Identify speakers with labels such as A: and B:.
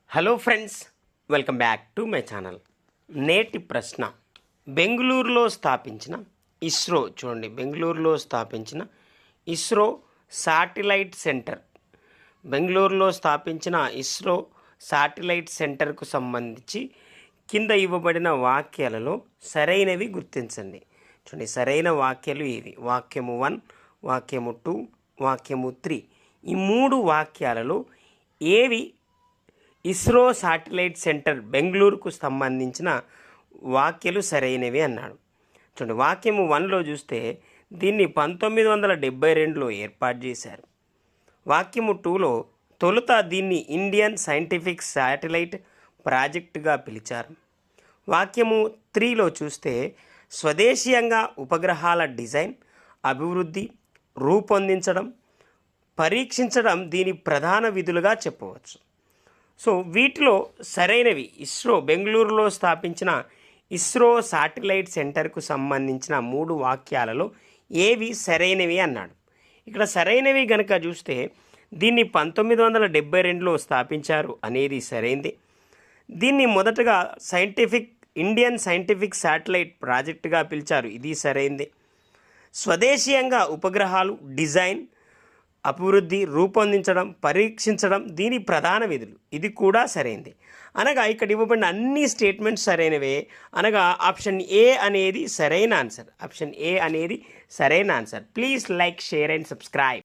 A: Hello friends, welcome back to my channel. నేటి ప్రశ్న, బెంగళూరులో స్థాపించిన ఇస్రో, చూడండి బెంగళూరులో స్థాపించిన ఇస్రో శాటిలైట్ సెంటర్, బెంగళూరులో స్థాపించిన ఇస్రో శాటిలైట్ సెంటర్కు సంబంధించి కింద ఇవ్వబడిన వాక్యాలలో సరైనవి గుర్తించండి. చూడండి, సరైన వాక్యాలు ఇవి. వాక్యము 1, వాక్యము 2, వాక్యము 3. ఈ 3 వాక్యాలలో ఏవి ఇస్రో శాటిలైట్ సెంటర్ బెంగళూరుకు సంబంధించిన వాక్యాలు సరైనవి అన్నాడు. చూడండి, వాక్యము 1లో చూస్తే దీన్ని 1972లో ఏర్పాటు చేశారు. వాక్యము 2లో తొలుత దీన్ని ఇండియన్ సైంటిఫిక్ శాటిలైట్ ప్రాజెక్టుగా పిలిచారు. వాక్యము 3లో చూస్తే స్వదేశీయంగా ఉపగ్రహాల డిజైన్, అభివృద్ధి, రూపొందించడం, పరీక్షించడం దీని ప్రధాన విధులుగా చెప్పవచ్చు. సో వీటిలో సరైనవి ఇస్రో బెంగళూరులో స్థాపించిన ఇస్రో శాటిలైట్ సెంటర్కు సంబంధించిన 3 వాక్యాలలో ఏవి సరైనవి అన్నాడు. ఇక్కడ సరైనవి గనక చూస్తే దీన్ని 1972లో స్థాపించారు అనేది సరైంది. దీన్ని మొదటగా ఇండియన్ సైంటిఫిక్ శాటిలైట్ ప్రాజెక్టుగా పిలిచారు, ఇది సరైంది. స్వదేశీయంగా ఉపగ్రహాలు డిజైన్, అభివృద్ధి, రూపొందించడం, పరీక్షించడం దీని ప్రధాన విధులు, ఇది కూడా సరైనది. అనగా ఇక్కడ ఇవ్వబడిన అన్ని స్టేట్మెంట్స్ సరైనవే. అనగా ఆప్షన్ ఏ అనేది సరైన ఆన్సర్. ఆప్షన్ ఏ అనేది సరైన answer. Please like, share and subscribe.